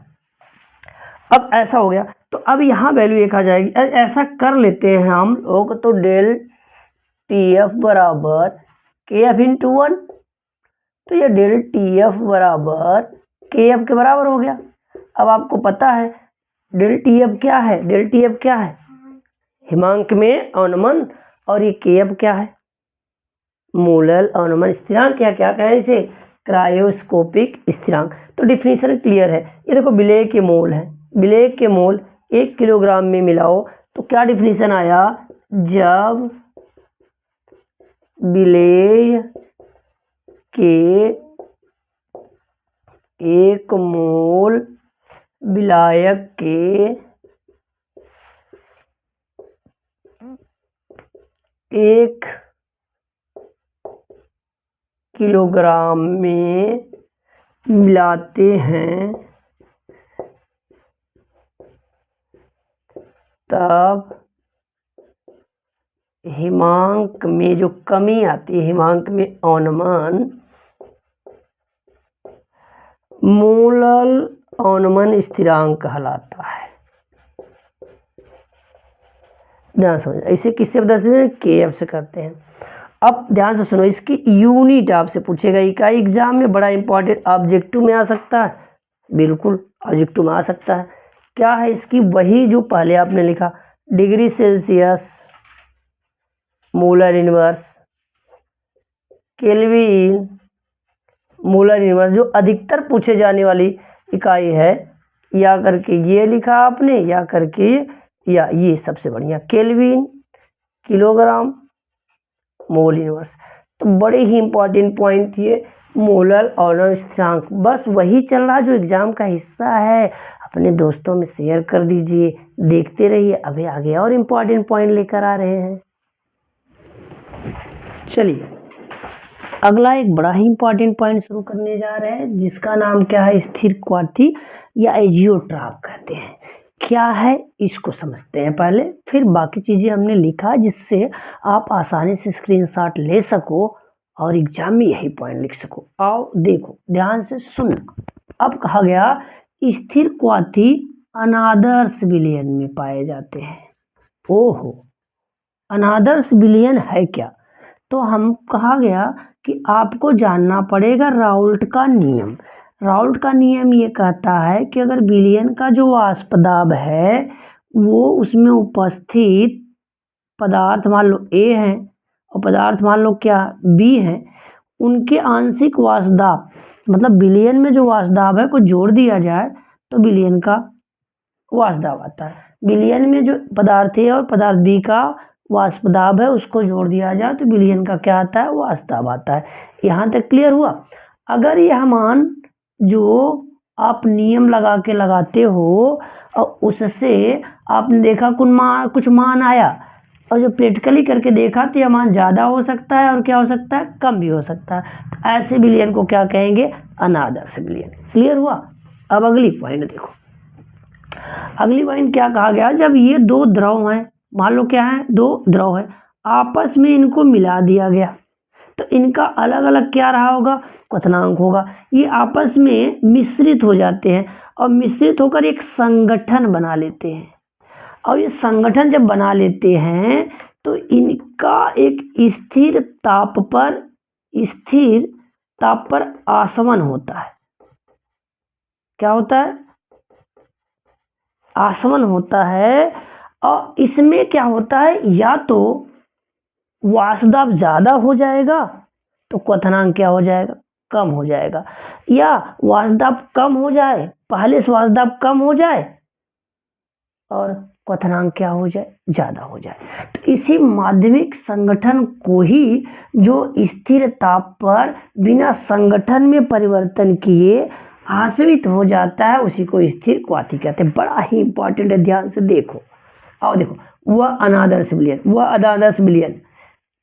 अब ऐसा हो गया, तो अब यहाँ वैल्यू 1 आ जाएगी। ऐसा कर लेते हैं हम लोग, तो ΔTF बराबर KF × 1, तो ये ΔTF बराबर KF के बराबर हो गया। अब आपको पता है ΔTF क्या है, ΔTF क्या है, हिमांक में अवनमन, और ये KF क्या है, मोलर अवनमन स्थिरांक। क्या क्या कहें इसे, क्रायोस्कोपिक स्थिरांक। तो डिफिनीशन क्लियर है। ये देखो विलेय के मोल है, विलेय के मोल 1 किलोग्राम में मिलाओ, तो क्या डिफिनीशन आया, जब विलेय के 1 मोल विलायक के 1 किलोग्राम में मिलाते हैं, तब हिमांक में जो कमी आती है, हिमांक में अवनमन, मोलर अवनमन स्थिरांक कहलाता है। ध्यान समझ, इसे किससे बताते हैं, KF से करते हैं। अब ध्यान से सुनो, इसकी यूनिट आपसे पूछेगा, इकाई एग्जाम में बड़ा इंपॉर्टेंट, ऑब्जेक्टिव में आ सकता है, बिल्कुल ऑब्जेक्टिव में आ सकता है। क्या है इसकी, वही जो पहले आपने लिखा, degree Celsius, molar inverse, kelvin, molar inverse, जो अधिकतर पूछे जाने वाली इकाई है, या करके ये लिखा आपने, या करके या ये सबसे बढ़िया केल्विन, किलोग्राम, मोल इनवर्स। तो बड़े ही इंपॉर्टेंट पॉइंट ये मोलर ऑर्डर स्थिरांक, बस वही चल रहा जो एग्जाम का हिस्सा है। अपने दोस्तों में शेयर कर दीजिए, देखते रहिए, अभी आगे और इम्पॉर्टेंट पॉइंट लेकर आ रहे हैं। चलिए अगला एक बड़ा ही इंपॉर्टेंट पॉइंट शुरू करने जा रहे हैं, जिसका नाम क्या है, स्थिर क्वाथी या एजियोट्रॉप कहते हैं। क्या है इसको समझते हैं पहले, फिर बाकी चीजें हमने लिखा जिससे आप आसानी से स्क्रीनशॉट ले सको और एग्जाम में यही पॉइंट लिख सको। आओ देखो, ध्यान से सुनना। अब कहा गया स्थिर क्वाथी अनादर्श विलयन में पाए जाते हैं। ओहो, अनादर्श विलयन है क्या? तो हम कहा गया कि आपको जानना पड़ेगा राउल्ट का नियम। राउल्ट का नियम ये कहता है कि अगर विलयन का जो वाष्प दाब है वो उसमें उपस्थित पदार्थ मान लो A है और पदार्थ मान लो क्या B है, उनके आंशिक वाष्प दाब, मतलब विलयन में जो वाष्प दाब है को जोड़ दिया जाए तो विलयन का वाष्प दाब आता है। विलयन में जो पदार्थ A और पदार्थ B का वाष्प दाब है उसको जोड़ दिया जाए तो विलयन का क्या आता है, वाष्प दाब आता है। यहाँ तक क्लियर हुआ? अगर यह मान जो आप नियम लगा के लगाते हो और उससे आपने देखा कुछ मान आया और जो प्रैक्टिकली करके देखा तो यह मान ज़्यादा हो सकता है और क्या हो सकता है, कम भी हो सकता है। तो ऐसे विलयन को क्या कहेंगे, अनादर्श विलयन। क्लियर हुआ? अब अगली पॉइंट देखो, अगली पॉइंट क्या कहा गया, जब ये दो द्रव हैं, मान लो क्या है, दो द्रव है, आपस में इनको मिला दिया गया तो इनका अलग अलग क्या रहा होगा, क्वथनांक होगा। ये आपस में मिश्रित हो जाते हैं और मिश्रित होकर एक संगठन बना लेते हैं, और ये संगठन जब बना लेते हैं तो इनका एक स्थिर ताप पर आसवन होता है। क्या होता है, आसवन होता है। और इसमें क्या होता है, या तो वाष्प दाब ज़्यादा हो जाएगा तो क्वथनांक क्या हो जाएगा, कम हो जाएगा, या वाष्प दाब कम हो जाए, पहले से वाष्प दाब कम हो जाए और क्वथनांक क्या हो जाए, ज़्यादा हो जाए। तो इसी माध्यमिक संगठन को ही जो स्थिर ताप पर बिना संगठन में परिवर्तन किए आश्रित हो जाता है उसी को स्थिर क्वाथी कहते हैं। बड़ा ही इंपॉर्टेंट है, ध्यान से देखो। आओ देखो, वह अनादर्श विलयन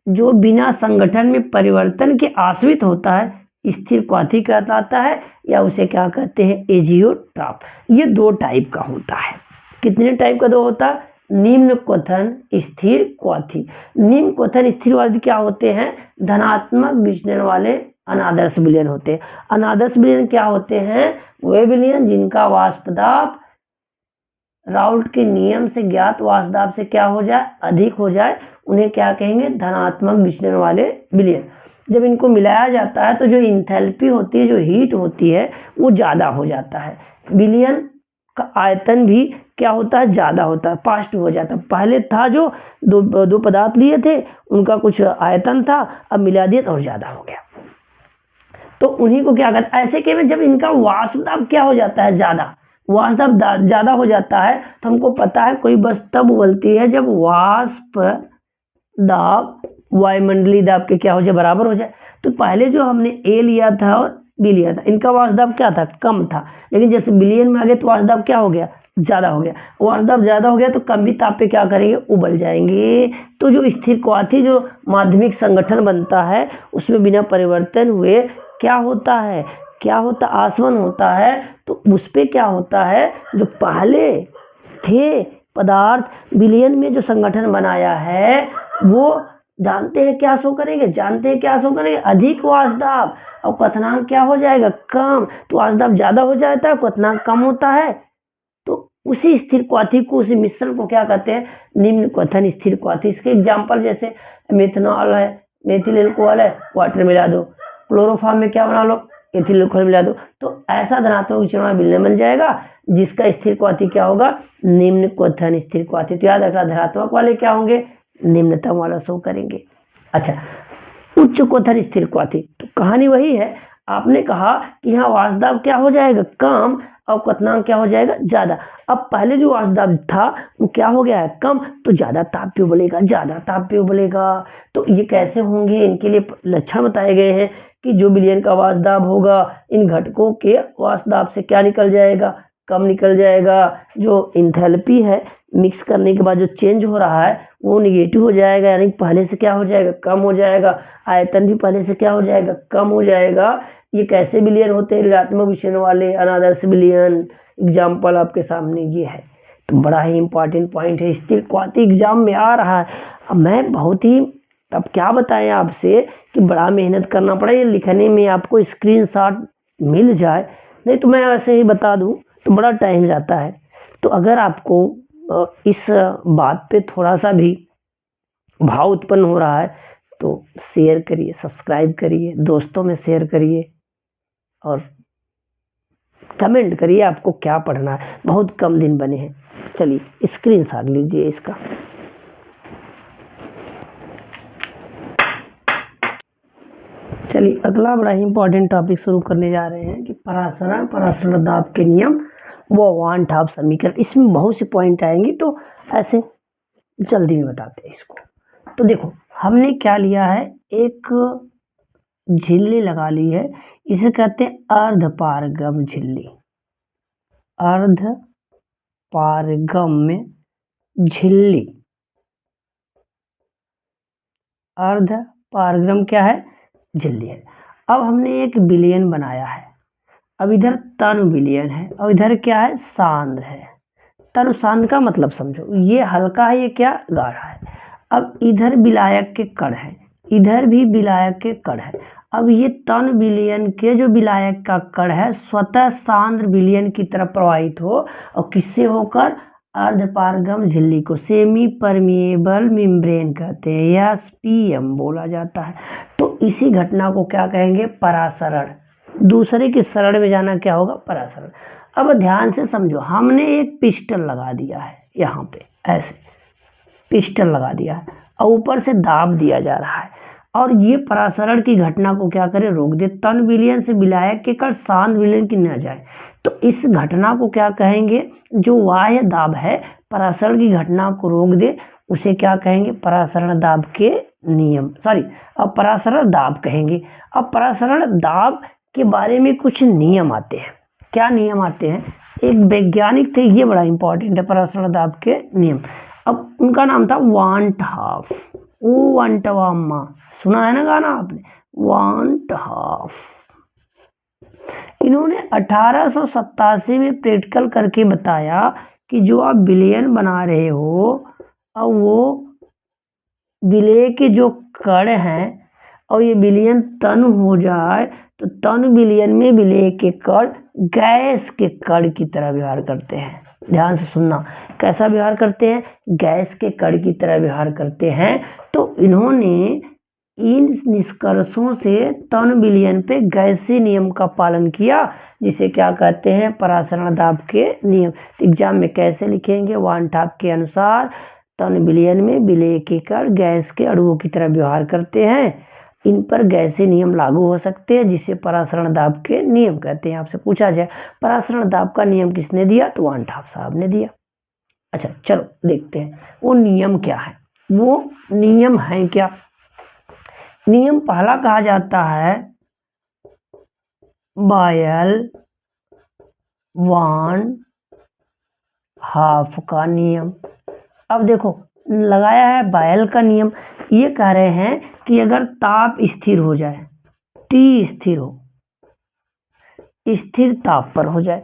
जो बिना संगठन में परिवर्तन के आश्रित होता है स्थिर क्वाथी कहलाता है, या उसे क्या कहते हैं, एजियोट्रॉप। ये दो टाइप का होता है। कितने टाइप का दो होता है, निम्न क्वथन स्थिर क्वाथी। निम्न क्वथन स्थिर वाले क्या होते हैं, धनात्मक विचलन वाले अनादर्श विलयन होते हैं। अनादर्श विलयन क्या होते हैं, वे विलयन जिनका वाष्प दाब राउल्ट के नियम से ज्ञात वाष्प दाब से क्या हो जाए, अधिक हो जाए, उन्हें क्या कहेंगे, धनात्मक विचलन वाले विलयन। जब इनको मिलाया जाता है तो जो इंथैल्पी होती है, जो हीट होती है, वो ज़्यादा हो जाता है। विलयन का आयतन भी क्या होता है, ज़्यादा होता है, फास्ट हो जाता है। पहले था जो दो पदार्थ लिए थे उनका कुछ आयतन था, अब मिला दिए तो और ज़्यादा हो गया, तो उन्हीं को क्या कहते हैं। ऐसे के में जब इनका वाष्प दाब क्या हो जाता है, ज़्यादा, वाष्प दाब ज़्यादा हो जाता है तो हमको पता है कोई बस तब उबलती है जब वाष्प दाब वायुमंडलीय दाब के क्या हो जाए, बराबर हो जाए। तो पहले जो हमने ए लिया था और बी लिया था, इनका वाष्प दाब क्या था, कम था, लेकिन जैसे विलयन में आ गए तो वाष्प दाब क्या हो गया, ज़्यादा हो गया। वाष्प दाब ज़्यादा हो गया तो कम भी ताप पे क्या करेंगे, उबल जाएंगे। तो जो स्थिर क्वाथी जो माध्यमिक संगठन बनता है उसमें बिना परिवर्तन हुए क्या होता है, आसवन होता है। तो उस पे क्या होता है, जो पहले थे पदार्थ विलयन में जो संगठन बनाया है वो जानते हैं क्या शो करेंगे, अधिक वाष्प दाब, और क्वथनांक क्या हो जाएगा, कम। तो वाष्प दाब ज़्यादा हो जाता है, क्वथनांक कम होता है। तो उसी स्थिर क्वाथी को, उसी मिश्रण को क्या कहते हैं, निम्न क्वथन स्थिर क्वाथी। इसके एग्जाम्पल जैसे मेथनॉल है, मेथिल एल्कोहल है, वाटर मिला दो, क्लोरोफॉर्म में क्या बना लो, एथिल खोल मिला दो, तो ऐसा धनात्मक विचरण विलयन बन जाएगा जिसका स्थिर क्वाथी क्या होगा, निम्न क्वथन स्थिर क्वाथी। तो याद रखना धनात्मक वाले क्या होंगे, निम्नतम वाला शो करेंगे। अच्छा, उच्च क्वथन स्थिर क्वाथी, तो कहानी वही है, आपने कहा कि यहाँ वाष्प दाब क्या हो जाएगा, कम, और क्वथनांक क्या हो जाएगा, ज्यादा। अब पहले जो वाष्प दाब था वो क्या हो गया है, कम, तो ज्यादा ताप उबलेगा, ज्यादा ताप उबलेगा। तो ये कैसे होंगे, इनके लिए लक्षण बताए गए हैं कि जो विलयन का वाष्प दाब होगा इन घटकों के वाष्प दाब से क्या निकल जाएगा, कम निकल जाएगा। जो इंथैल्पी है मिक्स करने के बाद जो चेंज हो रहा है वो निगेटिव हो जाएगा, यानी पहले से क्या हो जाएगा, कम हो जाएगा। आयतन भी पहले से क्या हो जाएगा, कम हो जाएगा। ये कैसे विलयन होते हैं, ऋणात्मक विचलन वाले, अनादर्श विलयन। एग्जाम्पल आपके सामने ये है, तो बड़ा ही इंपॉर्टेंट पॉइंट है, स्थिर क्वाथी एग्जाम में आ रहा है। अब मैं बहुत ही, अब क्या बताएं आपसे कि बड़ा मेहनत करना पड़ा ये लिखने में, आपको स्क्रीनशॉट मिल जाए, नहीं तो मैं ऐसे ही बता दूं तो बड़ा टाइम जाता है। तो अगर आपको इस बात पे थोड़ा सा भी भाव उत्पन्न हो रहा है तो शेयर करिए, सब्सक्राइब करिए, दोस्तों में शेयर करिए और कमेंट करिए आपको क्या पढ़ना है। बहुत कम दिन बने हैं, चलिए स्क्रीनशॉट लीजिए इसका। चलिए अगला बड़ा ही इंपॉर्टेंट टॉपिक शुरू करने जा रहे हैं कि परासरण दाब के नियम वो वान ठाप समीकरण। इसमें बहुत से पॉइंट आएंगे तो ऐसे जल्दी में बताते हैं इसको। तो देखो हमने क्या लिया है, एक झिल्ली लगा ली है, इसे कहते हैं अर्धपारगम झिल्ली। अर्धपारगम झिल्ली, अर्धपारगम क्या है, झिल्ली है। अब हमने एक विलयन बनाया है, अब इधर तनु विलयन है और इधर क्या है, सांद्र है। तनु सांद्र का मतलब समझो, ये हल्का है, ये क्या गाढ़ा है। अब इधर विलायक के कण है, इधर भी विलायक के कण है। अब ये तनु विलयन के जो विलायक का कण है स्वतः सांद्र विलयन की तरफ प्रवाहित हो और किससे होकर, अर्धपारगम झिल्ली को सेमी परमिएबल मेम्ब्रेन कहते हैं, एसपीएम बोला जाता है। तो इसी घटना को क्या कहेंगे, परासरण। दूसरे के शरण में जाना क्या होगा, परासरण। अब ध्यान से समझो, हमने एक पिस्टन लगा दिया है, यहाँ पे ऐसे पिस्टन लगा दिया है और ऊपर से दाब दिया जा रहा है और ये परासरण की घटना को क्या करे, रोक दे। तन विलयन से विलायक के कण सांद्र विलयन की न जाए, तो इस घटना को क्या कहेंगे, जो बाह्य दाब है परासरण की घटना को रोक दे, उसे क्या कहेंगे, परासरण दाब के नियम, अब परासरण दाब कहेंगे। अब परासरण दाब के बारे में कुछ नियम आते हैं। क्या नियम आते हैं, एक वैज्ञानिक थे, ये बड़ा इंपॉर्टेंट है, परासरण दाब के नियम। अब उनका नाम था वान हाफ, ओ वांटवामा, सुना है ना गाना आपने, वान हाफ। इन्होंने 1887 में प्रैक्टिकल करके बताया कि जो आप विलयन बना रहे हो और वो विलय के जो कण हैं और ये विलयन तन हो जाए तो तन विलयन में विलय के कण गैस के कण की तरह व्यवहार करते हैं। ध्यान से सुनना, कैसा व्यवहार करते हैं, गैस के कण की तरह व्यवहार करते हैं। तो इन्होंने इन निष्कर्षों से तन विलयन पे गैसीय नियम का पालन किया, जिसे क्या कहते हैं, परासरण दाब के नियम। एग्जाम में कैसे लिखेंगे, वान ठाप के अनुसार तन विलयन में विलय के कण गैस के अणुओं की तरह व्यवहार करते हैं, इन पर गैसीय नियम लागू हो सकते हैं, जिसे परासरण दाब के नियम कहते हैं। आपसे पूछा जाए परासरण दाब का नियम किसने दिया, तो वान ठाप साहब ने दिया। अच्छा चलो देखते हैं वो नियम क्या है। वो नियम है क्या, नियम पहला कहा जाता है बायल वान हाफ का नियम। अब देखो लगाया है बायल का नियम, ये कह रहे हैं कि अगर ताप स्थिर हो जाए, टी स्थिर हो, स्थिर ताप पर हो जाए,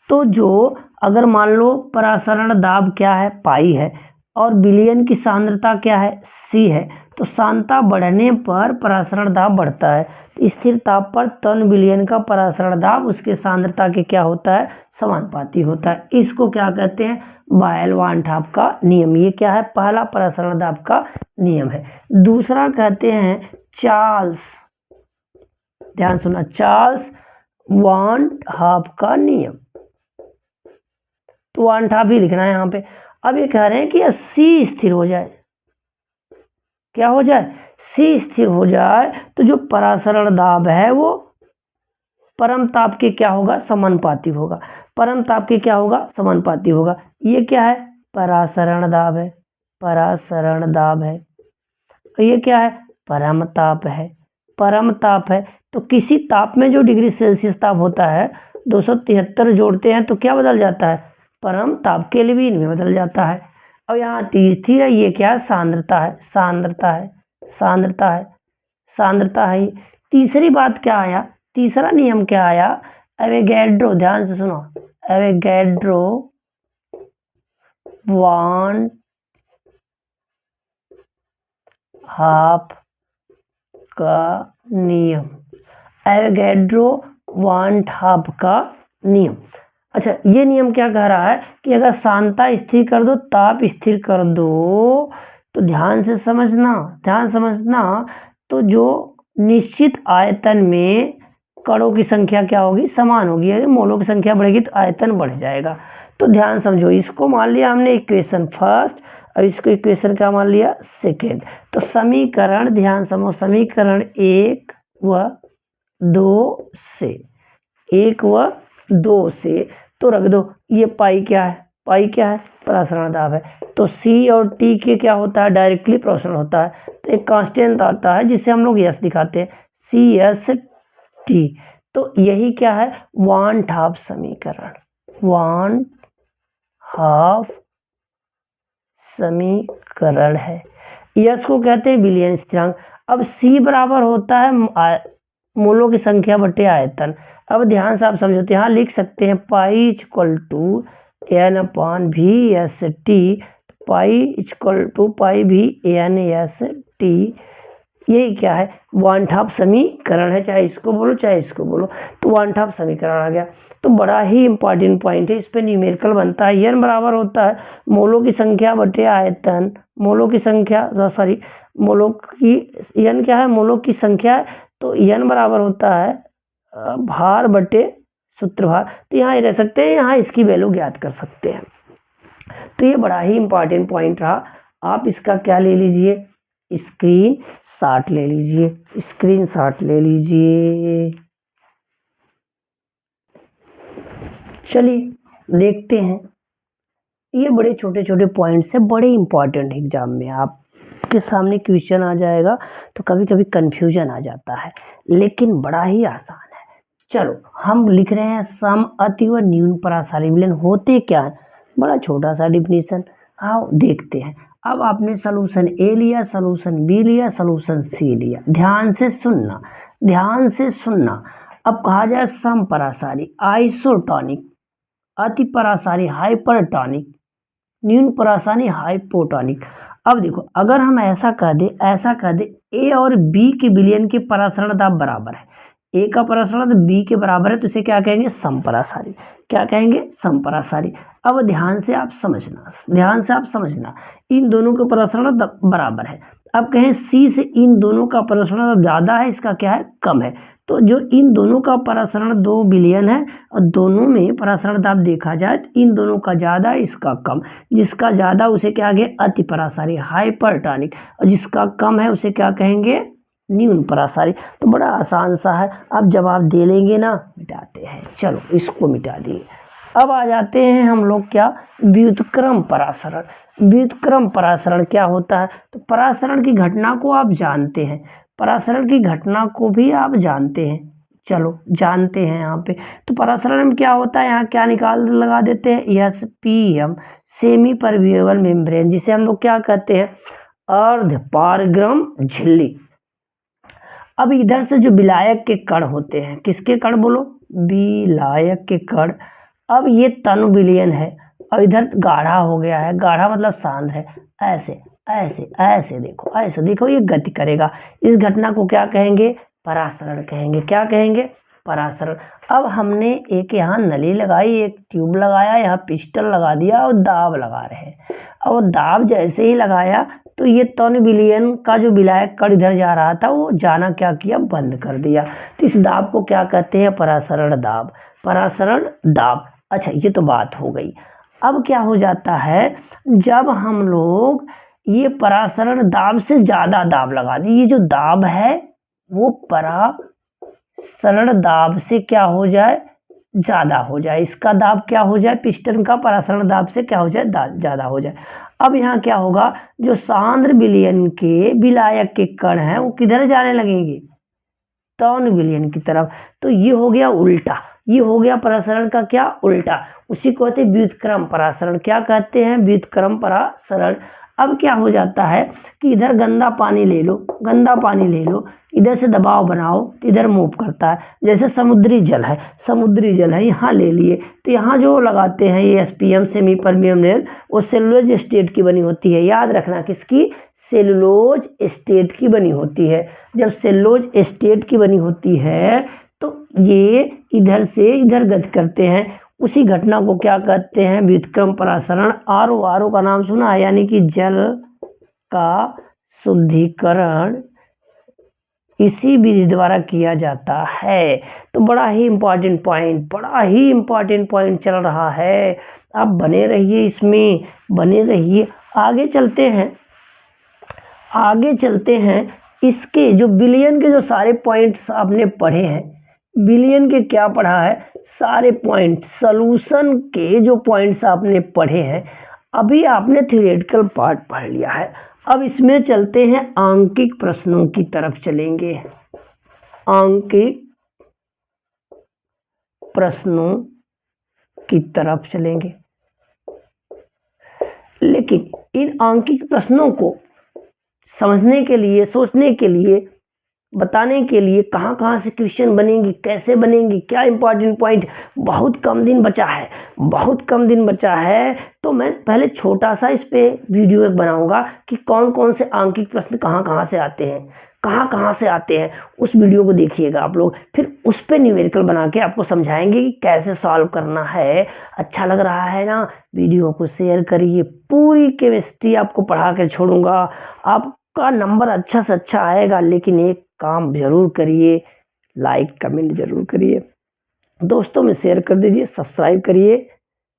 तो जो अगर मान लो परासरण दाब क्या है, पाई है, और विलयन की सांद्रता क्या है, सी है, तो सांद्रता बढ़ने पर परासरण दाब बढ़ता है। स्थिर ताप पर तन विलयन का परासरण दाब उसके सांद्रता के क्या होता है, समानुपाती होता है। इसको क्या कहते हैं, बायल वान ठाप का नियम। ये क्या है, पहला परासरण दाब का नियम है। दूसरा कहते हैं चार्ल्स, ध्यान सुना, चार्ल्स वांट हाफ का नियम, तो वांट हाफ ही लिखना है यहाँ पे। अब ये कह रहे हैं कि C स्थिर हो जाए, क्या हो जाए, C स्थिर हो जाए, तो जो परासरण दाब है वो परम ताप के क्या होगा, समानुपाती होगा। परम ताप के क्या होगा, समानुपाती होगा। ये क्या है, परासरण दाब है, परासरण दाब है। और ये क्या है, परम ताप है, परम ताप है। तो किसी ताप में जो डिग्री सेल्सियस ताप होता है 273 जोड़ते हैं तो क्या बदल जाता है, परम ताप के केल्विन में बदल जाता है। और यहाँ T स्थिर है, ये क्या है, सांद्रता है, सांद्रता है, सांद्रता है, सांद्रता है। तीसरी बात क्या आया, तीसरा नियम क्या आया, एवोगैड्रो, ध्यान से सुनो, एवोगैड्रो वांट हाफ का नियम, एवोगैड्रो वांट हाफ का नियम। अच्छा, ये नियम क्या कह रहा है कि अगर सांद्रता स्थिर कर दो, ताप स्थिर कर दो, तो ध्यान से समझना, ध्यान समझना, तो जो निश्चित आयतन में कणों की संख्या क्या होगी, समान होगी। यदि मोलों की संख्या बढ़ेगी तो आयतन बढ़ जाएगा। तो ध्यान समझो, इसको मान लिया हमने इक्वेशन फर्स्ट और इसको इक्वेशन क्या मान लिया, सेकेंड। तो समीकरण, ध्यान समझो, समीकरण 1 व 2 से, 1 व 2 से तो रख दो। ये पाई क्या है, पाई क्या है, परासरण दाब है। तो C और T के क्या होता है, डायरेक्टली प्रोपोर्शनल होता है। तो एक कांस्टेंट आता है जिसे हम लोग S दिखाते हैं, CST। तो यही क्या है, वांट हाफ समीकरण, वांट हाफ समीकरण है। S को कहते हैं विलयन स्थिरांक। अब C बराबर होता है मोलों की संख्या बटे आयतन। अब ध्यान से आप समझो, यहाँ लिख सकते हैं pi equal to N/V/S/T, pi equal to pi भी N/S/T। यही क्या है, वांट हाफ समीकरण है, चाहे इसको बोलो चाहे इसको बोलो, तो वांट हाफ समीकरण आ गया। तो बड़ा ही इंपॉर्टेंट पॉइंट है, इस पे न्यूमेरिकल बनता है। N बराबर होता है मोलों की संख्या बटे आयतन, मोलों की संख्या, सॉरी, मोलों की, N क्या है, मोलों की संख्या, तो N बराबर होता है भार बटे सूत्र भार। तो यहाँ रह सकते हैं, यहाँ इसकी वैल्यू ज्ञात कर सकते हैं। तो ये बड़ा ही इंपॉर्टेंट पॉइंट रहा। आप इसका क्या ले लीजिए, स्क्रीन शॉट ले लीजिए, स्क्रीन शॉट ले लीजिए। चलिए देखते हैं, ये बड़े छोटे छोटे पॉइंट्स है, बड़े इंपॉर्टेंट एग्जाम में आपके सामने क्वेश्चन आ जाएगा तो कभी कभी कंफ्यूजन आ जाता है, लेकिन बड़ा ही आसान है। चलो हम लिख रहे हैं सम अति व न्यून परासारी विलयन होते क्या है, बड़ा छोटा सा डिफिनीशन, आओ देखते हैं। अब आपने सोल्यूशन ए लिया, सोल्यूशन बी लिया, सोल्यूशन सी लिया, ध्यान से सुनना, ध्यान से सुनना। अब कहा जाए सम परासारी आइसोटोनिक, अति परासारी हाइपरटोनिक, न्यून परासारी हाइपोटोनिक। अब देखो, अगर हम ऐसा कह दे, ऐसा कह दे ए और बी के विलयन के परासरण दाब बराबर है, ए का परासरण बी के बराबर है, तो इसे क्या कहेंगे, समपरासारी। क्या कहेंगे, समपरासारी। अब ध्यान से आप समझना, ध्यान से आप समझना, इन दोनों के परासरण बराबर है। अब कहें सी से इन दोनों का परासरण ज्यादा है, इसका क्या है, कम है। तो जो इन दोनों का परासरण 2 बिलियन है और दोनों में परासरण दाब देखा जाए तो इन दोनों का ज्यादा, इसका कम। जिसका ज्यादा उसे क्या कहेंगे, अति परासारी हाइपरटोनिक, और जिसका कम है उसे क्या कहेंगे, न्यून परासारी। तो बड़ा आसान सा है, अब जवाब दे लेंगे ना, मिटाते हैं। चलो इसको मिटा दिए। अब आ जाते हैं हम लोग क्या, व्युत्क्रम परासरण। व्युत्क्रम परासरण क्या होता है, तो परासरण की घटना को आप जानते हैं, परासरण की घटना को भी आप जानते हैं। चलो जानते हैं यहाँ पे, तो परासरण में क्या होता है, यहाँ क्या निकाल लगा देते हैं, SPM, सेमी परविएबल मेम्ब्रेन, जिसे हम लोग क्या कहते हैं, अर्ध पारगम झिल्ली। अब इधर से जो विलायक के कण होते हैं, किसके कण बोलो, विलायक के कण। अब ये तनु विलयन है और इधर गाढ़ा हो गया है, गाढ़ा मतलब सांद्र है, ऐसे ऐसे ऐसे देखो, ऐसे देखो, ये गति करेगा। इस घटना को क्या कहेंगे, परासरण कहेंगे। क्या कहेंगे, परासरण। अब हमने एक यहाँ नली लगाई, एक ट्यूब लगाया, यहाँ पिस्टन लगा दिया और दाब लगा रहे हैं। और दाब जैसे ही लगाया तो ये टन बिलियन का जो विलायक कण इधर जा रहा था वो जाना क्या किया, बंद कर दिया। तो इस दाब को क्या कहते हैं, परासरण दाब, परासरण दाब। अच्छा ये तो बात हो गई। अब क्या हो जाता है, जब हम लोग ये परासरण दाब से ज़्यादा दाब लगा दी, ये जो दाब है वो परासरण दाब से क्या हो जाए, ज़्यादा हो जाए, इसका दाब क्या हो जाए, पिस्टन का परासरण दाब से क्या हो जाए, ज़्यादा हो जाए। अब यहाँ क्या होगा, जो सांद्र विलयन के विलायक के कण हैं वो किधर जाने लगेंगे, टर्न विलयन की तरफ। तो ये हो गया उल्टा, ये हो गया परासरण का क्या, उल्टा। उसी को कहते हैं व्युत्क्रम परासरण। क्या कहते हैं, व्युत्क्रम परासरण। अब क्या हो जाता है कि इधर गंदा पानी ले लो, गंदा पानी ले लो, इधर से दबाव बनाओ तो इधर मूव करता है। जैसे समुद्री जल है, समुद्री जल है, यहाँ ले लिए तो यहाँ जो लगाते हैं ये एसपीएम सेमी परमियम लेयर, वो सेलुलोज स्टेट की बनी होती है। याद रखना किसकी, सेलुलोज स्टेट की बनी होती है। जब सेलुलोज स्टेट की बनी होती है तो ये इधर से इधर गति करते हैं। उसी घटना को क्या कहते हैं, व्युत्क्रम परासरण। आरओ का नाम सुना है, यानी कि जल का शुद्धिकरण इसी विधि द्वारा किया जाता है। तो बड़ा ही इम्पोर्टेंट पॉइंट, बड़ा ही इम्पोर्टेंट पॉइंट चल रहा है। आप बने रहिए, इसमें बने रहिए। आगे चलते हैं, आगे चलते हैं। इसके जो बिलियन के जो सारे पॉइंट्स आपने पढ़े हैं, बिलियन के क्या पढ़ा है, सारे पॉइंट, सॉल्यूशन के जो पॉइंट्स आपने पढ़े हैं, अभी आपने थ्योरेटिकल पार्ट पढ़ लिया है। अब इसमें चलते हैं, आंकिक प्रश्नों की तरफ चलेंगे। आंकिक प्रश्नों की तरफ चलेंगे, लेकिन इन आंकिक प्रश्नों को समझने के लिए, सोचने के लिए, बताने के लिए कहाँ कहाँ से क्वेश्चन बनेंगी, कैसे बनेंगी, क्या इंपॉर्टेंट पॉइंट, बहुत कम दिन बचा है, बहुत कम दिन बचा है। तो मैं पहले छोटा सा इस पे वीडियो एक बनाऊंगा कि कौन कौन से आंकिक प्रश्न कहाँ कहाँ से आते हैं, कहाँ कहाँ से आते हैं। उस वीडियो को देखिएगा आप लोग, फिर उस पे न्यूमेरिकल बना के आपको समझाएंगे कि कैसे सॉल्व करना है। अच्छा लग रहा है ना, वीडियो को शेयर करिए। पूरी केमिस्ट्री आपको पढ़ा के छोड़ूंगा, आपका नंबर अच्छा से अच्छा आएगा। लेकिन एक काम जरूर करिए, लाइक कमेंट जरूर करिए, दोस्तों में शेयर कर दीजिए, सब्सक्राइब करिए।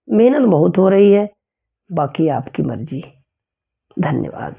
मेहनत बहुत हो रही है, बाकी आपकी मर्जी। धन्यवाद।